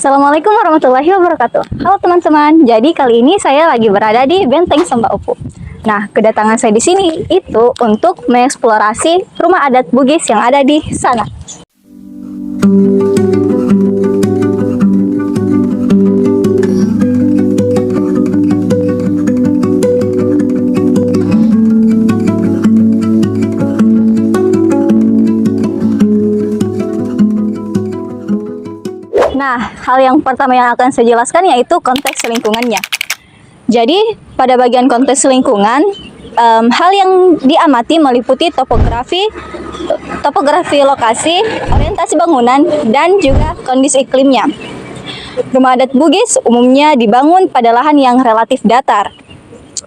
Assalamualaikum warahmatullahi wabarakatuh. Halo teman-teman. Jadi kali ini saya lagi berada di Benteng Samba Upu. Nah, kedatangan saya di sini itu untuk mengeksplorasi rumah adat Bugis yang ada di sana. Nah, hal yang pertama yang akan saya jelaskan yaitu konteks lingkungannya. Jadi, pada bagian konteks lingkungan, hal yang diamati meliputi topografi lokasi, orientasi bangunan, dan juga kondisi iklimnya. Rumah adat Bugis umumnya dibangun pada lahan yang relatif datar,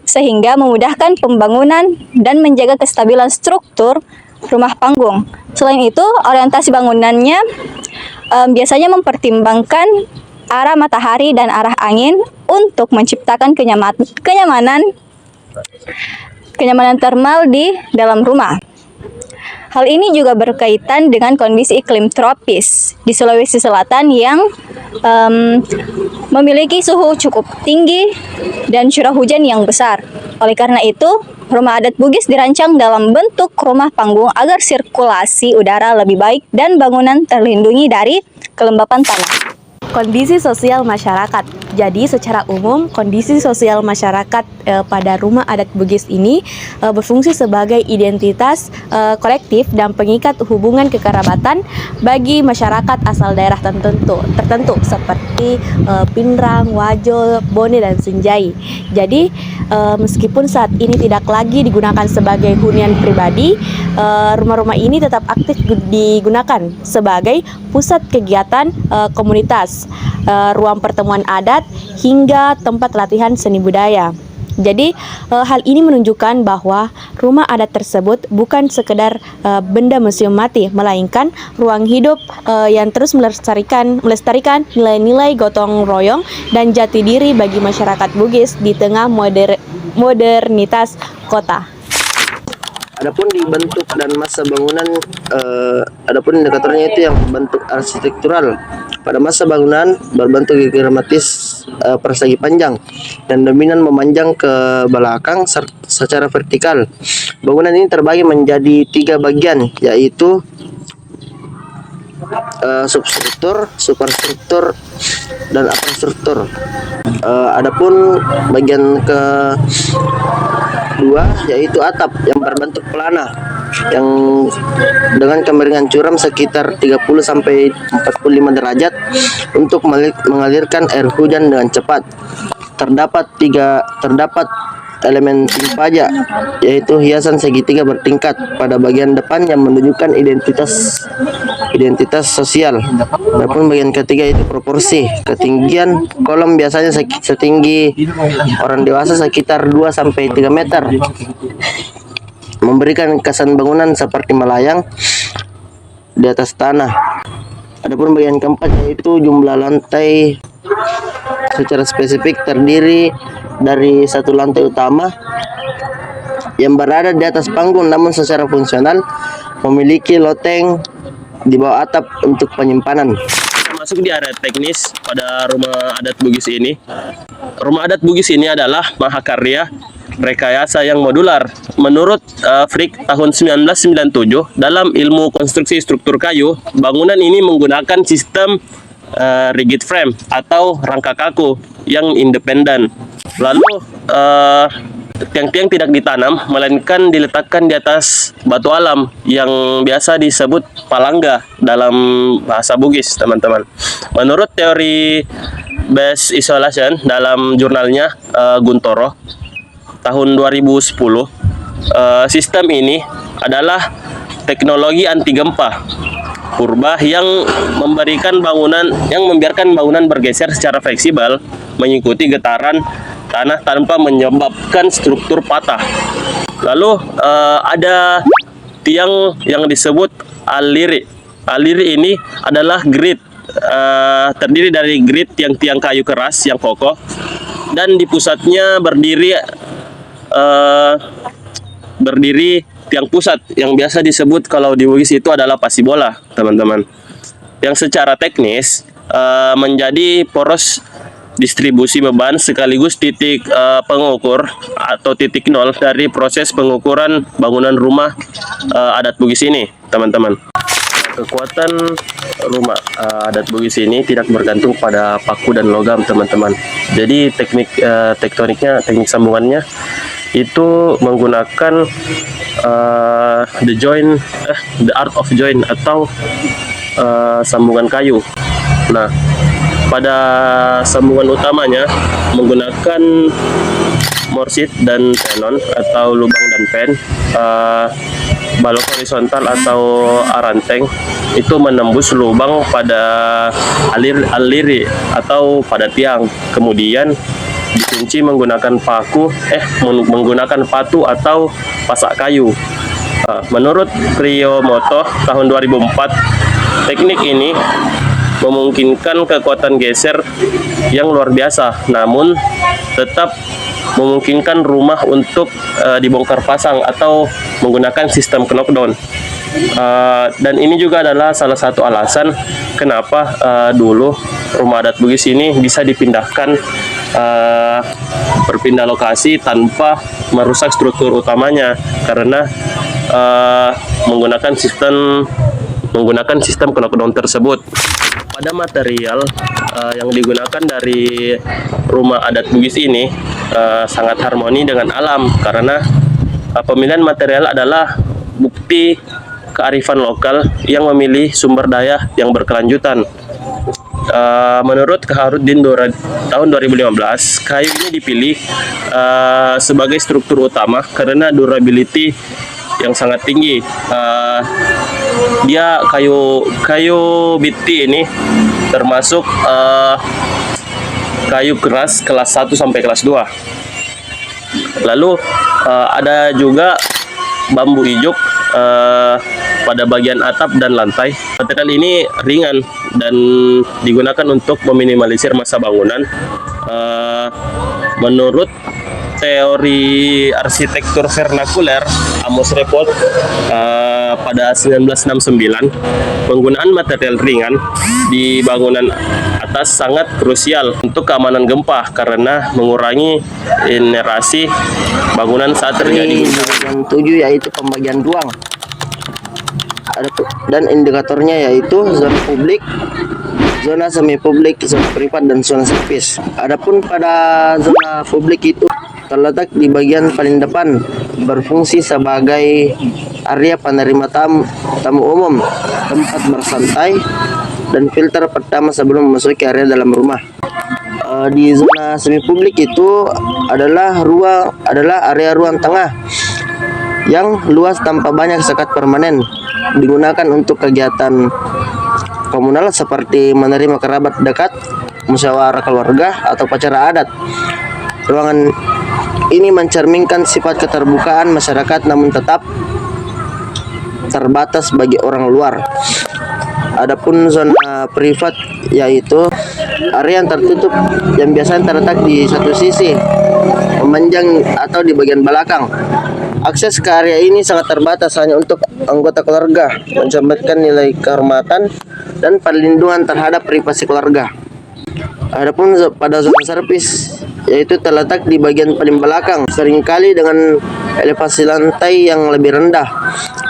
sehingga memudahkan pembangunan dan menjaga kestabilan struktur rumah panggung. Selain itu, orientasi bangunannya biasanya mempertimbangkan arah matahari dan arah angin untuk menciptakan kenyamanan termal di dalam rumah. Hal ini juga berkaitan dengan kondisi iklim tropis di Sulawesi Selatan yang memiliki suhu cukup tinggi dan curah hujan yang besar. Oleh karena itu, rumah adat Bugis dirancang dalam bentuk rumah panggung agar sirkulasi udara lebih baik dan bangunan terlindungi dari kelembapan tanah. Kondisi sosial masyarakat. Jadi secara umum kondisi sosial masyarakat pada rumah adat Bugis ini berfungsi sebagai identitas kolektif dan pengikat hubungan kekerabatan bagi masyarakat asal daerah tertentu seperti Pinrang, Wajo, Bone, dan Senjai. Jadi meskipun saat ini tidak lagi digunakan sebagai hunian pribadi, rumah-rumah ini tetap aktif digunakan sebagai pusat kegiatan komunitas, ruang pertemuan adat, hingga tempat latihan seni budaya. Jadi hal ini menunjukkan bahwa rumah adat tersebut bukan sekedar benda museum mati, melainkan ruang hidup yang terus melestarikan nilai-nilai gotong royong dan jati diri bagi masyarakat Bugis di tengah modernitas kota. Adapun di bentuk dan masa bangunan, adapun indikatornya itu yang bentuk arsitektural. Pada masa bangunan berbentuk gramatis persegi panjang dan dominan memanjang ke belakang secara vertikal. Bangunan ini terbagi menjadi 3 bagian, yaitu substruktur, superstruktur, dan apanstruktur. Adapun bagian kedua yaitu atap yang berbentuk pelana yang dengan kemiringan curam sekitar 30 sampai 45 derajat untuk mengalirkan air hujan dengan cepat. Terdapat elemen timpaja, yaitu hiasan segitiga bertingkat pada bagian depan yang menunjukkan identitas sosial. Adapun bagian ketiga itu proporsi. Ketinggian kolom biasanya setinggi orang dewasa sekitar 2 sampai 3 meter. Memberikan kesan bangunan seperti melayang di atas tanah. Adapun bagian keempat yaitu jumlah lantai secara spesifik terdiri dari 1 lantai utama yang berada di atas panggung, namun secara fungsional memiliki loteng di bawah atap untuk penyimpanan. Masuk di area teknis pada rumah adat Bugis ini. Rumah adat Bugis ini adalah mahakarya rekayasa yang modular. Menurut Frick tahun 1997 dalam ilmu konstruksi struktur kayu, bangunan ini menggunakan sistem rigid frame atau rangka kaku yang independen. Lalu tiang-tiang tidak ditanam, melainkan diletakkan di atas batu alam yang biasa disebut palangga dalam bahasa Bugis, teman-teman. Menurut teori base isolation dalam jurnalnya Guntoro tahun 2010, sistem ini adalah teknologi anti gempa purba yang membiarkan bangunan bergeser secara fleksibel mengikuti getaran tanah tanpa menyebabkan struktur patah. Lalu ada tiang yang disebut aliri. Aliri ini adalah grid, terdiri dari grid tiang-tiang kayu keras yang kokoh, dan di pusatnya berdiri tiang pusat yang biasa disebut kalau di Bugis itu adalah pasibola, teman-teman. Yang secara teknis menjadi poros distribusi beban sekaligus titik pengukur atau titik nol dari proses pengukuran bangunan rumah adat Bugis ini, teman-teman. Kekuatan rumah adat Bugis ini tidak bergantung pada paku dan logam, teman-teman. Jadi teknik tektoniknya, teknik sambungannya itu menggunakan the art of join atau sambungan kayu. Nah, pada sambungan utamanya menggunakan morsit dan tenon atau lubang dan pen, balok horizontal atau aranteng itu menembus lubang pada aliri atau pada tiang, kemudian dikunci menggunakan menggunakan patu atau pasak kayu. Menurut Priyomoto tahun 2004, teknik ini memungkinkan kekuatan geser yang luar biasa, namun tetap memungkinkan rumah untuk dibongkar pasang atau menggunakan sistem knockdown. Dan ini juga adalah salah satu alasan kenapa dulu rumah adat Bugis ini bisa dipindahkan, berpindah lokasi tanpa merusak struktur utamanya, karena menggunakan sistem knockdown tersebut. Pada material yang digunakan dari rumah adat Bugis ini sangat harmoni dengan alam, karena pemilihan material adalah bukti kearifan lokal yang memilih sumber daya yang berkelanjutan. Menurut Khairudin tahun 2015, kayu ini dipilih sebagai struktur utama karena durability yang sangat tinggi. Dia kayu biti ini termasuk kayu keras kelas 1 sampai kelas 2. Lalu ada juga bambu ijuk pada bagian atap dan lantai. Material ini ringan dan digunakan untuk meminimalisir massa bangunan. Menurut teori arsitektur vernakuler Amos Repot pada 1969, penggunaan material ringan di bangunan atas sangat krusial untuk keamanan gempa karena mengurangi inerasi bangunan saat terjadi guncangan. Yang 7 yaitu pembagian ruang. Dan indikatornya yaitu zona publik, zona semi publik, zona privat, dan zona servis. Adapun pada zona publik itu terletak di bagian paling depan, berfungsi sebagai area penerima tamu umum, tempat bersantai, dan filter pertama sebelum memasuki area dalam rumah. Di zona semi publik itu adalah area ruang tengah yang luas tanpa banyak sekat permanen, digunakan untuk kegiatan komunal seperti menerima kerabat dekat, musyawarah keluarga, atau upacara adat. Ruangan ini mencerminkan sifat keterbukaan masyarakat namun tetap terbatas bagi orang luar. Adapun zona privat yaitu area yang tertutup yang biasanya terletak di satu sisi, memanjang atau di bagian belakang. Akses ke area ini sangat terbatas hanya untuk anggota keluarga, mencerminkan nilai kehormatan dan perlindungan terhadap privasi keluarga. Adapun pada zona servis yaitu terletak di bagian paling belakang, seringkali dengan elevasi lantai yang lebih rendah,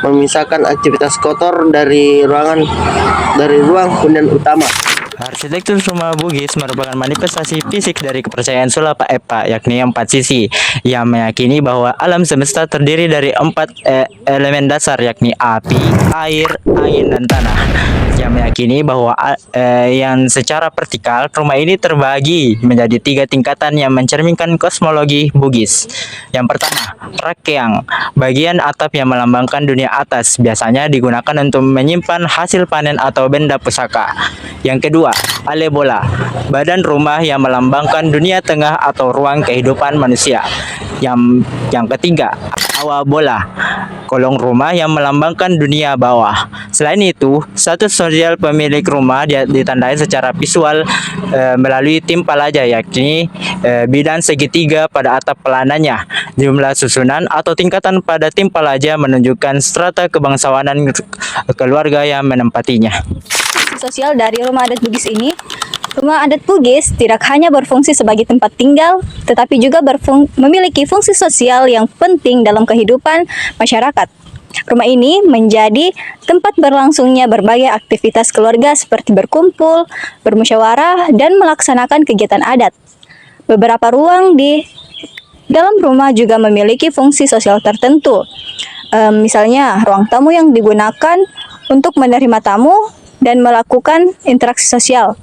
memisahkan aktivitas kotor dari ruang hunian utama. Arsitektur rumah Bugis merupakan manifestasi fisik dari kepercayaan Sulapa Epa, yakni 4 sisi, yang meyakini bahwa alam semesta terdiri dari 4 elemen dasar, yakni api, air, angin, dan tanah. Yang meyakini bahwa yang secara vertikal rumah ini terbagi menjadi 3 tingkatan yang mencerminkan kosmologi Bugis. Yang pertama, rakyang, bagian atap yang melambangkan dunia atas, biasanya digunakan untuk menyimpan hasil panen atau benda pusaka. Yang kedua, alebola, badan rumah yang melambangkan dunia tengah atau ruang kehidupan manusia. Yang ketiga, awabola, kolong rumah yang melambangkan dunia bawah. Selain itu, status sosial pemilik rumah ditandai secara visual melalui timpalaja, yakni bidang segitiga pada atap pelanannya. Jumlah susunan atau tingkatan pada timpalaja menunjukkan strata kebangsawanan keluarga yang menempatinya. sosial dari rumah adat Bugis ini, rumah adat Bugis tidak hanya berfungsi sebagai tempat tinggal, tetapi juga memiliki fungsi sosial yang penting dalam kehidupan masyarakat. Rumah ini menjadi tempat berlangsungnya berbagai aktivitas keluarga seperti berkumpul, bermusyawarah, dan melaksanakan kegiatan adat. Beberapa ruang di dalam rumah juga memiliki fungsi sosial tertentu. Misalnya, ruang tamu yang digunakan untuk menerima tamu dan melakukan interaksi sosial.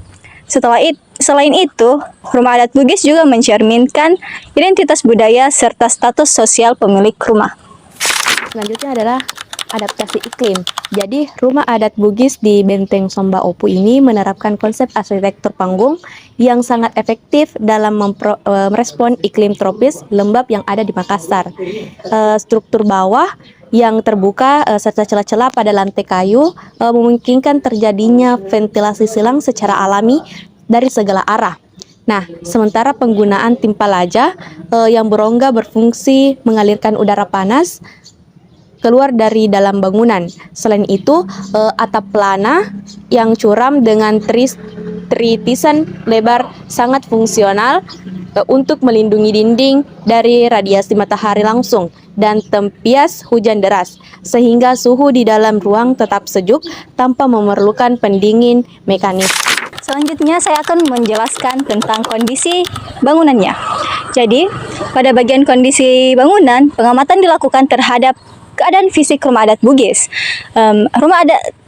Selain itu, rumah adat Bugis juga mencerminkan identitas budaya serta status sosial pemilik rumah. Selanjutnya adalah adaptasi iklim. Jadi, rumah adat Bugis di Benteng Somba Opu ini menerapkan konsep arsitektur panggung yang sangat efektif dalam merespon iklim tropis lembab yang ada di Makassar. Struktur bawah yang terbuka serta celah-celah pada lantai kayu memungkinkan terjadinya ventilasi silang secara alami dari segala arah. Nah, sementara penggunaan timpalaja yang berongga berfungsi mengalirkan udara panas keluar dari dalam bangunan. Selain itu, atap pelana yang curam dengan tritisan lebar sangat fungsional untuk melindungi dinding dari radiasi matahari langsung dan tempias hujan deras, sehingga suhu di dalam ruang tetap sejuk tanpa memerlukan pendingin mekanis. Selanjutnya saya akan menjelaskan tentang kondisi bangunannya. Jadi, pada bagian kondisi bangunan, pengamatan dilakukan terhadap keadaan fisik rumah adat Bugis.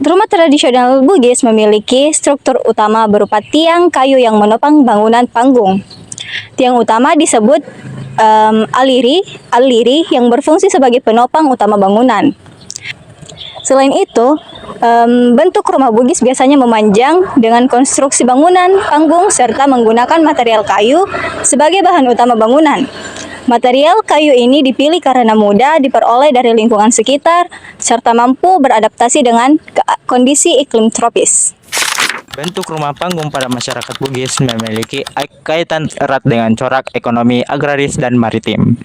Rumah tradisional Bugis memiliki struktur utama berupa tiang kayu yang menopang bangunan panggung. Tiang utama disebut aliri yang berfungsi sebagai penopang utama bangunan. Selain itu, bentuk rumah Bugis biasanya memanjang dengan konstruksi bangunan panggung serta menggunakan material kayu sebagai bahan utama bangunan. Material kayu ini dipilih karena mudah diperoleh dari lingkungan sekitar serta mampu beradaptasi dengan kondisi iklim tropis. Bentuk rumah panggung pada masyarakat Bugis memiliki kaitan erat dengan corak ekonomi agraris dan maritim.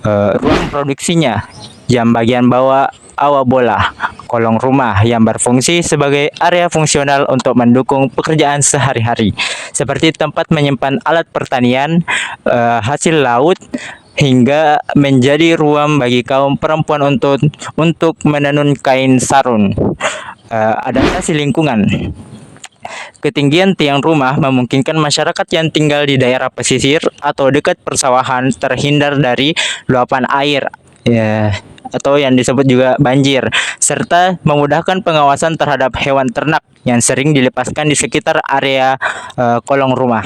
Ruang produksinya, jam bagian bawah awal bola, kolong rumah yang berfungsi sebagai area fungsional untuk mendukung pekerjaan sehari-hari, seperti tempat menyimpan alat pertanian, hasil laut, hingga menjadi ruang bagi kaum perempuan untuk menenun kain sarung. Adaptasi lingkungan. Ketinggian tiang rumah memungkinkan masyarakat yang tinggal di daerah pesisir atau dekat persawahan terhindar dari luapan air, atau yang disebut juga banjir, serta memudahkan pengawasan terhadap hewan ternak yang sering dilepaskan di sekitar area kolong rumah.